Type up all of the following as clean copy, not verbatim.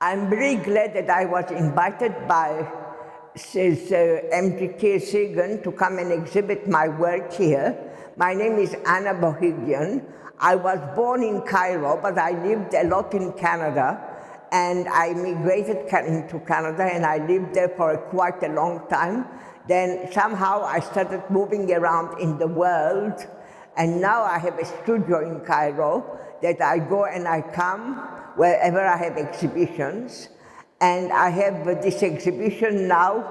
I'm very glad that I was invited by MGK Sagan to come and exhibit my work here. My name is Anna Bohigian. I was born in Cairo, but I lived a lot in Canada, and I migrated into Canada, and I lived there for quite a long time. Then somehow I started moving around in the world, and now I have a studio in Cairo that I go and I come wherever I have exhibitions. And I have this exhibition now.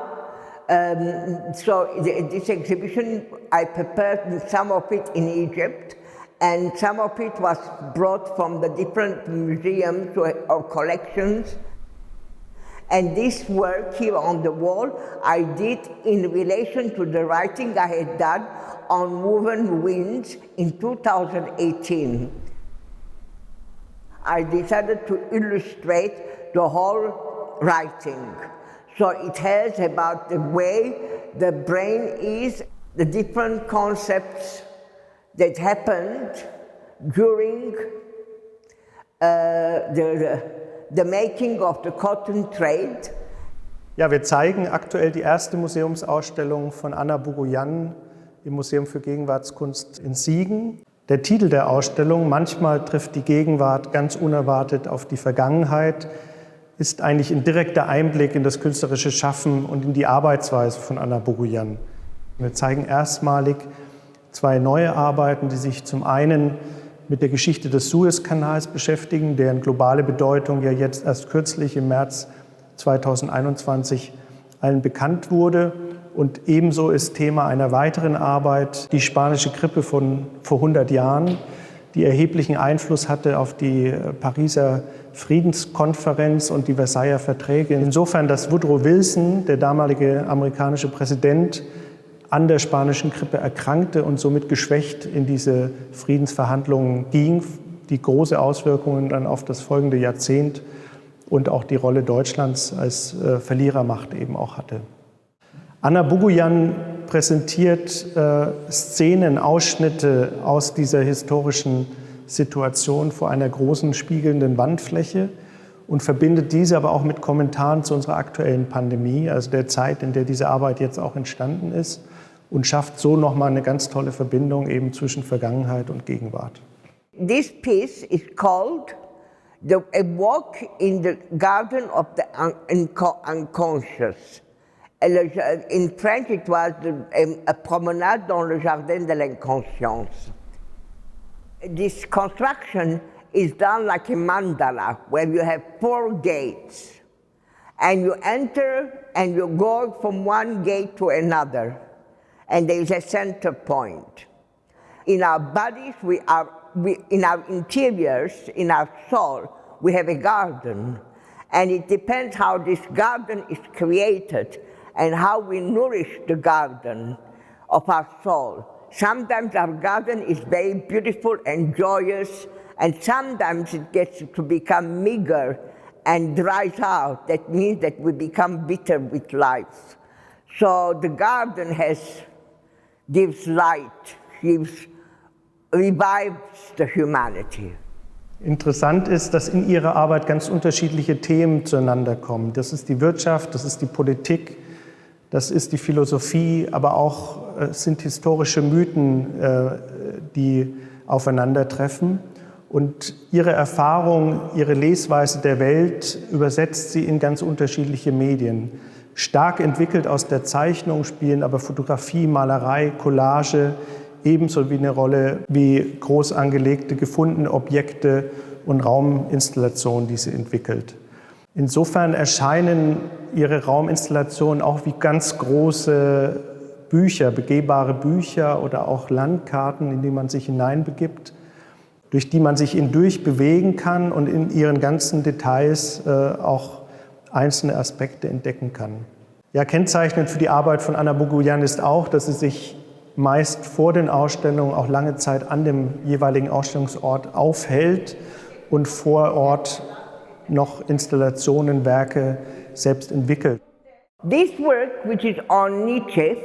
This exhibition, I prepared some of it in Egypt, and some of it was brought from the different museums or collections. And this work here on the wall, I did in relation to the writing I had done on Woven Winds in 2018. I decided to illustrate the whole writing. So it has about the way the brain is, the different concepts that happened during the making of the cotton trade. Ja, wir zeigen aktuell die erste Museumsausstellung von Anna Bogoyan im Museum für Gegenwartskunst in Siegen. Der Titel der Ausstellung, Manchmal trifft die Gegenwart ganz unerwartet auf die Vergangenheit, ist eigentlich ein direkter Einblick in das künstlerische Schaffen und in die Arbeitsweise von Anna Bogoyan. Wir zeigen erstmalig zwei neue Arbeiten, die sich zum einen mit der Geschichte des Suezkanals beschäftigen, deren globale Bedeutung ja jetzt erst kürzlich im März 2021 allen bekannt wurde. Und ebenso ist Thema einer weiteren Arbeit die spanische Grippe von vor 100 Jahren, die erheblichen Einfluss hatte auf die Pariser Friedenskonferenz und die Versailler Verträge. Insofern, dass Woodrow Wilson, der damalige amerikanische Präsident, an der spanischen Grippe erkrankte und somit geschwächt in diese Friedensverhandlungen ging, die große Auswirkungen dann auf das folgende Jahrzehnt und auch die Rolle Deutschlands als Verlierermacht eben auch hatte. Anna Bogoyan präsentiert Szenen, Ausschnitte aus dieser historischen Situation vor einer großen spiegelnden Wandfläche und verbindet diese aber auch mit Kommentaren zu unserer aktuellen Pandemie, also der Zeit, in der diese Arbeit jetzt auch entstanden ist, und schafft so nochmal eine ganz tolle Verbindung eben zwischen Vergangenheit und Gegenwart. This piece is called A Walk in the Garden of the Unconscious. In French, it was a promenade dans le jardin de l'inconscience. This construction is done like a mandala, where you have 4 gates, and you enter and you go from one gate to another, and there is a center point. In our bodies, in our interiors, in our soul, we have a garden, and it depends how this garden is created and how we nourish the garden of our soul. Sometimes our garden is very beautiful and joyous, and sometimes it gets to become meager and dries out. That means that we become bitter with life. So the garden gives light, revives the humanity. Interessant ist, dass in ihrer Arbeit ganz unterschiedliche Themen zueinander kommen. Das ist die Wirtschaft, das ist die Politik, das ist die Philosophie, aber auch sind historische Mythen, die aufeinandertreffen. Und ihre Erfahrung, ihre Lesweise der Welt übersetzt sie in ganz unterschiedliche Medien. Stark entwickelt aus der Zeichnung spielen aber Fotografie, Malerei, Collage ebenso wie eine Rolle wie groß angelegte gefundene Objekte und Rauminstallationen, die sie entwickelt. Insofern erscheinen ihre Rauminstallationen auch wie ganz große Bücher, begehbare Bücher oder auch Landkarten, in die man sich hineinbegibt, durch die man sich hindurch bewegen kann und in ihren ganzen Details auch einzelne Aspekte entdecken kann. Ja, kennzeichnend für die Arbeit von Anna Bogoyan ist auch, dass sie sich meist vor den Ausstellungen auch lange Zeit an dem jeweiligen Ausstellungsort aufhält und vor Ort noch Installationen, Werke selbst entwickelt. This work, which is on Nietzsche,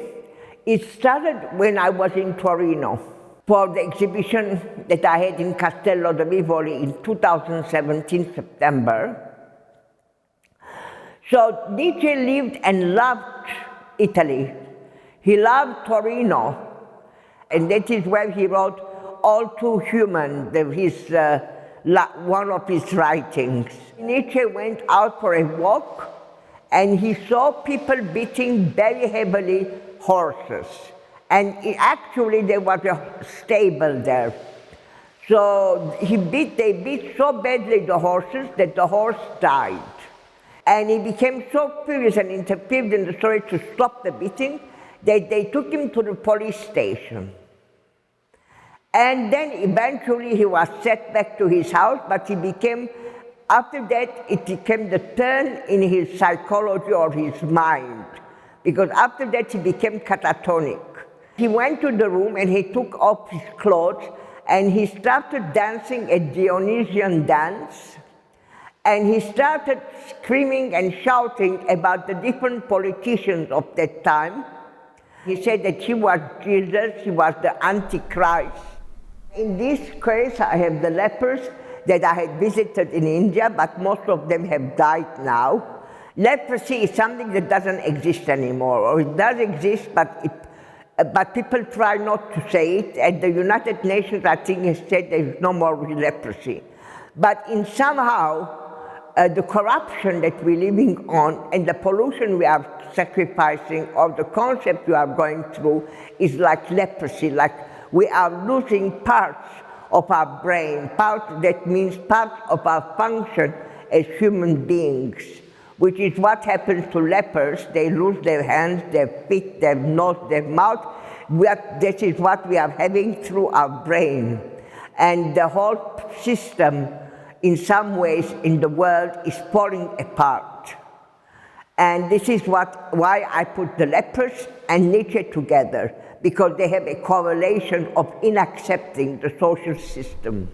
it started when I was in Torino for the exhibition that I had in Castello de Rivoli in 2017, September. So Nietzsche lived and loved Italy. He loved Torino, and that is where he wrote All Too Human, one of his writings. Nietzsche went out for a walk, and he saw people beating very heavily horses. And actually there was a stable there. So they beat so badly the horses that the horse died. And he became so furious and interfered in the story to stop the beating that they took him to the police station. And then eventually he was sent back to his house, but after that it became the turn in his psychology or his mind, because after that he became catatonic. He went to the room and he took off his clothes and he started dancing a Dionysian dance, and he started screaming and shouting about the different politicians of that time. He said that he was Jesus, he was the Antichrist. In this case, I have the lepers that I had visited in India, but most of them have died now. Leprosy is something that doesn't exist anymore, or it does exist, but people try not to say it, and the United Nations, I think, has said there is no more leprosy. But in somehow, the corruption that we're living on and the pollution we are sacrificing, or the concept we are going through, is like leprosy, like we are losing parts of our brain, that means parts of our function as human beings, which is what happens to lepers. They lose their hands, their feet, their nose, their mouth. This is what we are having through our brain. And the whole system, in some ways, in the world is falling apart. And this is why I put the lepers and Nietzsche together, because they have a correlation of inaccepting the social system.